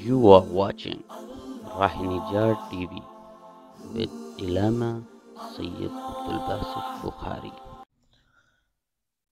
You are watching Rahinijar TV with Ilama Sayyid Abdul Basit Bukhari.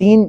3